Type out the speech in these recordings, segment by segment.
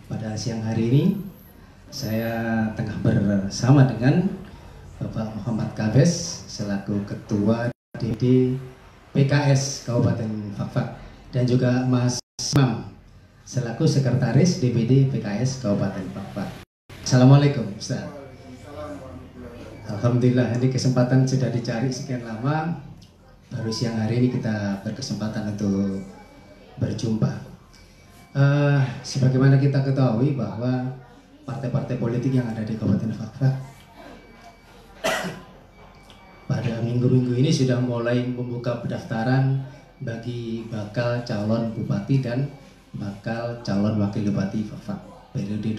pada siang hari ini saya tengah bersama dengan Bapak Muhammad Kabes selaku Ketua DPD PKS Kabupaten Fakfak dan juga Mas Imam selaku Sekretaris DPD PKS Kabupaten Fakfak. Assalamualaikum Ustaz. Alhamdulillah, ini kesempatan sudah dicari sekian lama, baru siang hari ini kita berkesempatan untuk berjumpa. Sebagaimana kita ketahui bahwa partai-partai politik yang ada di Kabupaten Fakfak pada minggu-minggu ini sudah mulai membuka pendaftaran bagi bakal calon bupati dan bakal calon wakil bupati Fakfak periode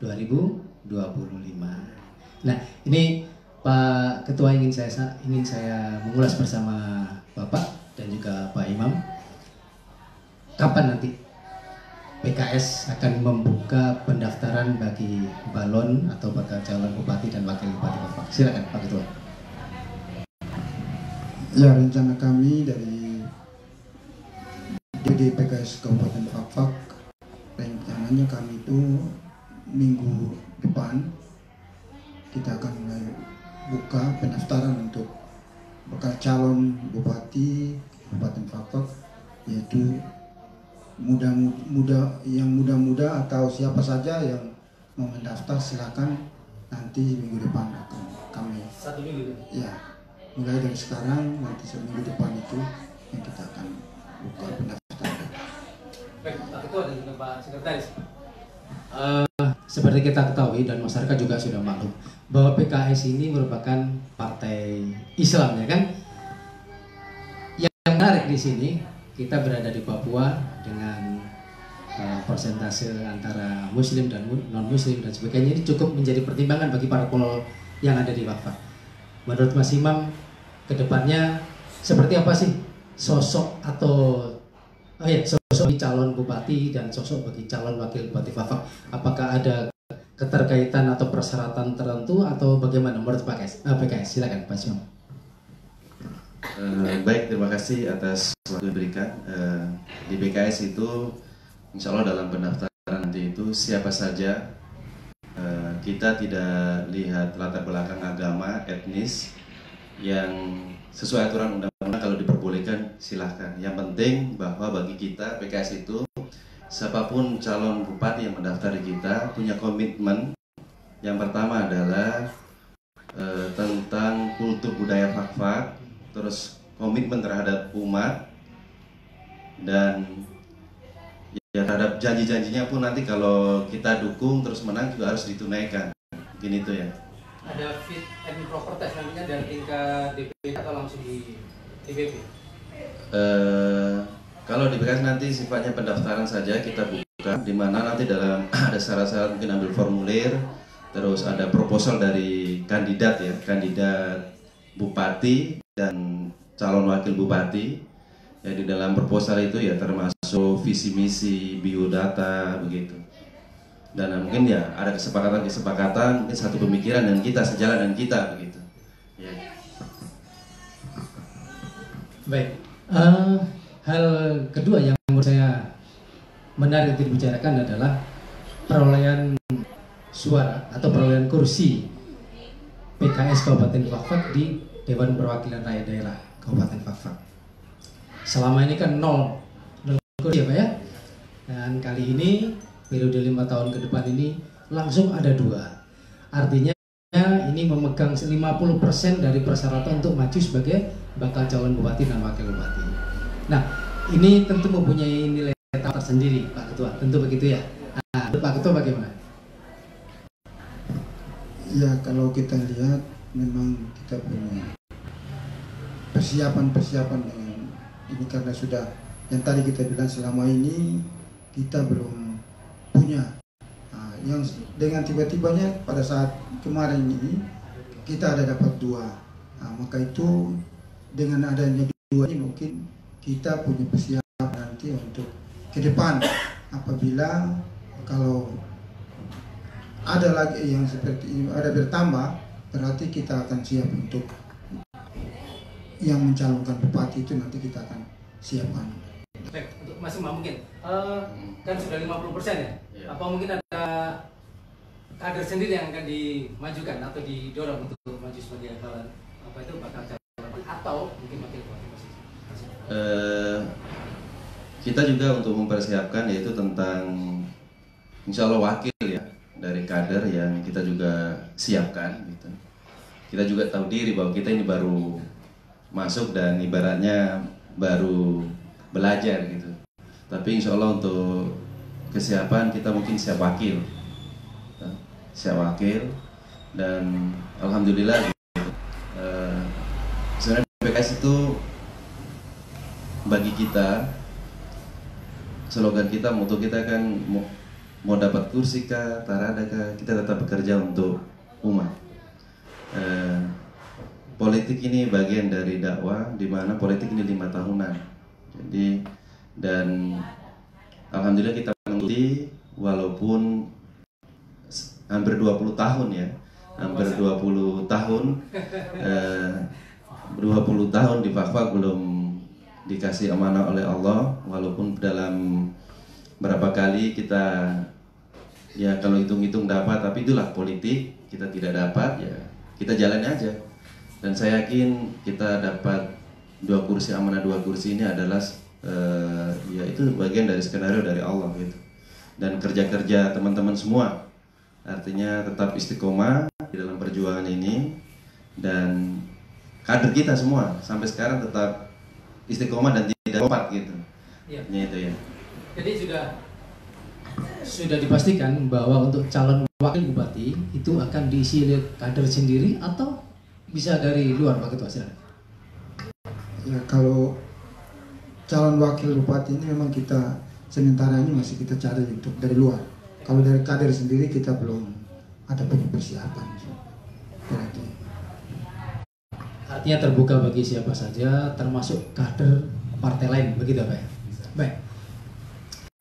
2020-2025. Nah, ini Pak Ketua ingin saya mengulas bersama Bapak dan juga Pak Imam. Kapan nanti PKS akan membuka pendaftaran bagi balon atau bakal calon bupati dan wakil bupati Fakfak? Silakan Pak Ketua. Ya, rencana kami dari DPD PKS Kabupaten Fakfak, rencananya kami itu minggu depan kita akan mulai buka pendaftaran untuk bakal calon bupati Kabupaten Fakfak, yaitu muda atau siapa saja yang mau mendaftar silakan, nanti minggu depan akan kami Satu minggu. Ya, mulai dari sekarang nanti seminggu depan itu yang kita akan buka pendaftaran. Baik, Pak Ketua dan juga Pak Sekretaris. Seperti kita ketahui dan masyarakat juga sudah maklum bahwa PKS ini merupakan partai Islam, ya kan? Yang menarik di sini, kita berada di Papua dengan persentase antara Muslim dan non-Muslim dan sebagainya, ini cukup menjadi pertimbangan bagi para pol yang ada di Fakfak. Menurut Mas Imam, kedepannya seperti apa sih sosok atau sosok bagi calon bupati dan sosok bagi calon wakil bupati Fakfak? Apakah ada keterkaitan atau persyaratan tertentu atau bagaimana menurut PKS? Silakan Pak Imam. Baik, terima kasih atas waktu yang diberikan. Di PKS itu insya Allah dalam pendaftaran nanti itu siapa saja, kita tidak lihat latar belakang agama, etnis, yang sesuai aturan undang-undang kalau diperbolehkan silahkan. Yang penting bahwa bagi kita PKS itu siapapun calon bupati yang mendaftar di kita punya komitmen. Yang pertama adalah tentang kultur budaya Fakfak, terus komitmen terhadap umat, dan ya terhadap janji-janjinya pun nanti kalau kita dukung terus menang juga harus ditunaikan. Gini itu ya. Ada fit and proper test nantinya dari tingkat DPD atau langsung di DPP? Kalau di PKS nanti sifatnya pendaftaran saja kita buka, di mana nanti dalam ada syarat-syarat mungkin ambil formulir, terus ada proposal dari kandidat ya, kandidat bupati dan calon wakil bupati. Ya, di dalam proposal itu ya termasuk visi misi, biodata begitu. Dan mungkin ya ada kesepakatan, mungkin satu pemikiran dan kita sejalan dengan kita begitu. Ya. Baik. Hal kedua yang menurut saya menarik untuk dibicarakan adalah perolehan suara atau perolehan kursi PKS Kabupaten Fakfak di Dewan Perwakilan Rakyat Daerah Kabupaten Fakfak. Selama ini kan nol kursi ya Pak ya. Dan kali ini periode 5 tahun ke depan ini langsung ada 2. Artinya ini memegang 50% dari persyaratan untuk maju sebagai bakal calon bupati dan wakil bupati. Nah, ini tentu mempunyai nilai tersendiri Pak Ketua, tentu begitu ya. Nah, Pak Ketua bagaimana? Ya, kalau kita lihat memang kita punya persiapan dengan ini, karena sudah yang tadi kita bilang selama ini kita belum punya yang dengan tiba-tibanya pada saat kemarin ini kita ada dapat 2. Maka itu dengan adanya 2 ini mungkin kita punya persiapan nanti untuk ke depan apabila kalau ada lagi yang seperti ini ada bertambah, berarti kita akan siap untuk yang mencalonkan bupati itu nanti kita akan siapkan. Baik, untuk Mas Imam mungkin kan sudah 50% ya? Iya. Apa mungkin ada kader sendiri yang akan dimajukan atau didorong untuk maju sebagai bakal calon atau mungkin wakil posisi? Kita juga untuk mempersiapkan yaitu tentang insya Allah wakil ya dari kader yang kita juga siapkan gitu. Kita juga tahu diri bahwa kita ini baru masuk dan ibaratnya baru belajar gitu. Tapi insya Allah untuk kesiapan kita mungkin siap wakil dan alhamdulillah gitu. Sebenarnya PKS itu bagi kita slogan kita, moto kita kan mau dapat kursi kah, tarada kah, kita tetap bekerja untuk umat. Politik ini bagian dari dakwah, di mana politik ini 5 tahunan. Jadi dan alhamdulillah kita mengikuti walaupun hampir 20 tahun ya, hampir 20 tahun, 20 tahun di Fakfak belum dikasih amanah oleh Allah, walaupun dalam berapa kali kita ya kalau hitung-hitung dapat, tapi itulah politik, kita tidak dapat ya kita jalan aja. Dan saya yakin kita dapat 2 kursi amanah, 2 kursi ini adalah ya itu bagian dari skenario dari Allah gitu. Dan kerja-kerja teman-teman semua, artinya tetap istiqomah di dalam perjuangan ini, dan kader kita semua sampai sekarang tetap istiqomah dan tidak lompat gitu. Iya. Itu ya. Jadi sudah dipastikan bahwa untuk calon wakil bupati itu akan diisi oleh kader sendiri atau bisa dari luar, Pak Ketua? Silakan. Ya, kalau calon wakil bupati ini memang kita sementara ini masih kita cari untuk dari luar. Kalau dari kader sendiri kita belum ada persiapan. Berarti. Artinya terbuka bagi siapa saja, termasuk kader partai lain, begitu Pak ya? Baik.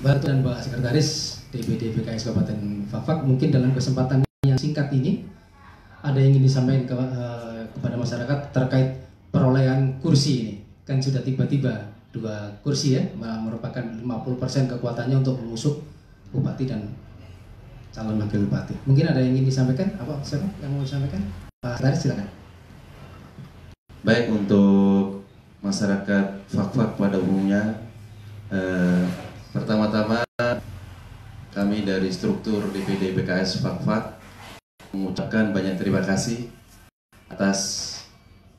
Bantu dan Pak Sekretaris DPD PKS Kabupaten Fakfak, mungkin dalam kesempatan yang singkat ini ada yang ingin disampaikan kepada masyarakat terkait perolehan kursi ini. Kan sudah tiba-tiba 2 kursi ya, merupakan 50% kekuatannya untuk mengusung bupati dan calon wakil bupati. Mungkin ada yang ingin disampaikan? Siapa yang mau disampaikan? Pak Sekretaris silakan. Baik, untuk masyarakat Fakfak pada umumnya, pertama-tama kami dari struktur DPD PKS Fakfak mengucapkan banyak terima kasih atas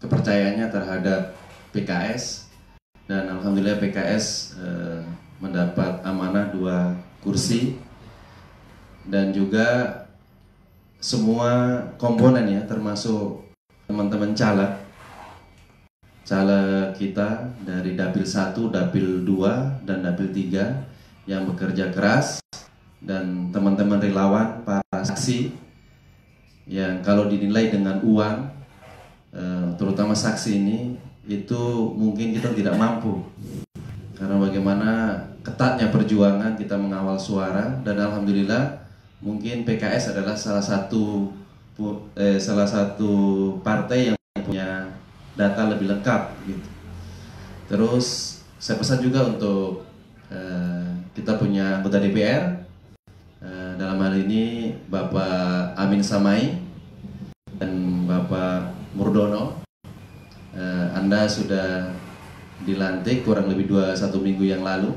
kepercayaannya terhadap PKS, dan alhamdulillah PKS mendapat amanah 2 kursi, dan juga semua komponen ya, termasuk teman-teman caleg kita dari Dapil 1, Dapil 2, dan Dapil 3 yang bekerja keras, dan teman-teman relawan, para saksi yang kalau dinilai dengan uang, terutama saksi ini, itu mungkin kita tidak mampu, karena bagaimana ketatnya perjuangan kita mengawal suara, dan alhamdulillah mungkin PKS adalah salah satu partai yang punya data lebih lengkap gitu. Terus saya pesan juga untuk kita punya anggota DPR, dalam hal ini Bapak Amin Samai dan Bapak Murdono. Anda sudah dilantik kurang lebih 1 minggu yang lalu,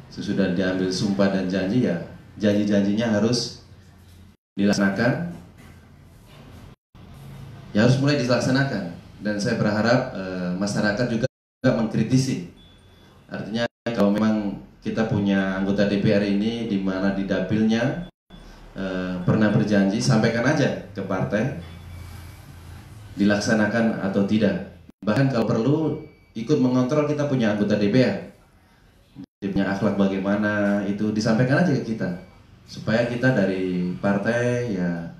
sudah diambil sumpah dan janji ya, janji-janjinya harus dilaksanakan, ya harus mulai dilaksanakan. Dan saya berharap masyarakat juga mengkritisi. Artinya kalau memang kita punya anggota DPR ini di mana di dapilnya pernah berjanji, sampaikan aja ke partai dilaksanakan atau tidak. Bahkan kalau perlu ikut mengontrol kita punya anggota DPR, dia punya akhlak bagaimana, itu disampaikan aja ke kita, supaya kita dari partai ya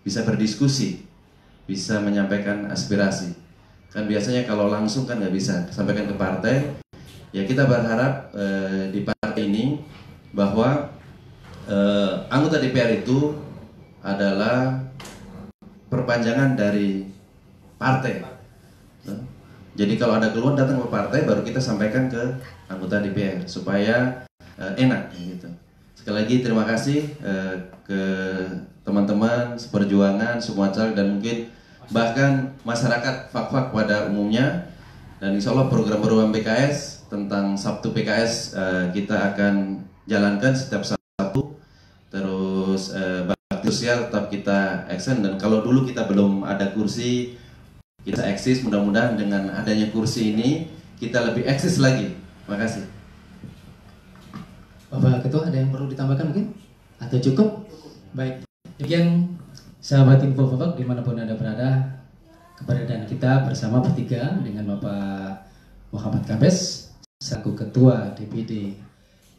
bisa berdiskusi, bisa menyampaikan aspirasi. Kan biasanya kalau langsung kan nggak bisa sampaikan ke partai. Ya kita berharap di partai ini bahwa anggota DPR itu adalah perpanjangan dari partai, Jadi kalau ada keluhan datang ke partai baru kita sampaikan ke anggota DPR supaya enak gitu. Sekali lagi terima kasih ke teman-teman seperjuangan, semua caleg dan mungkin bahkan masyarakat Fak-Fak pada umumnya. Dan insya Allah program-program PKS tentang Sabtu PKS kita akan jalankan setiap Sabtu. Terus bakti sosial tetap kita action, dan kalau dulu kita belum ada kursi kita eksis, mudah-mudahan dengan adanya kursi ini kita lebih eksis lagi. Terima kasih. Bapak Ketua, ada yang perlu ditambahkan mungkin? Atau cukup? Baik, demikian sahabat Info Fak dimanapun Anda berada, keberadaan kita bersama bertiga dengan Bapak Muhammad Kabes selaku Ketua DPD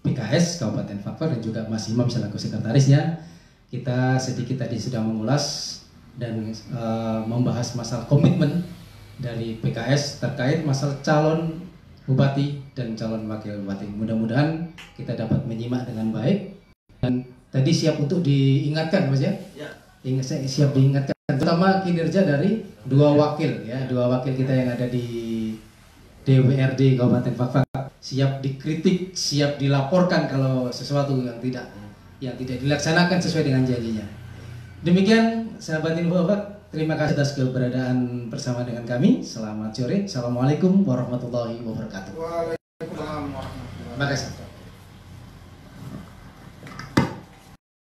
PKS Kabupaten Fak-Fak dan juga Mas Imam selaku sekretarisnya. Kita sedikit tadi sudah mengulas dan membahas masalah komitmen dari PKS terkait masalah calon bupati dan calon wakil bupati. Mudah-mudahan kita dapat menyimak dengan baik dan tadi siap untuk diingatkan, Mas ya. Siap diingatkan, terutama kinerja dari dua wakil kita yang ada di DPRD Kabupaten Fak-Fak. Siap dikritik, siap dilaporkan kalau sesuatu yang tidak dilaksanakan sesuai dengan janjinya. Demikian sahabat Info Fak, terima kasih atas keberadaan bersama dengan kami. Selamat sore. Assalamualaikum warahmatullahi wabarakatuh. Waalaikumsalam warahmatullahi wabarakatuh. Terima kasih.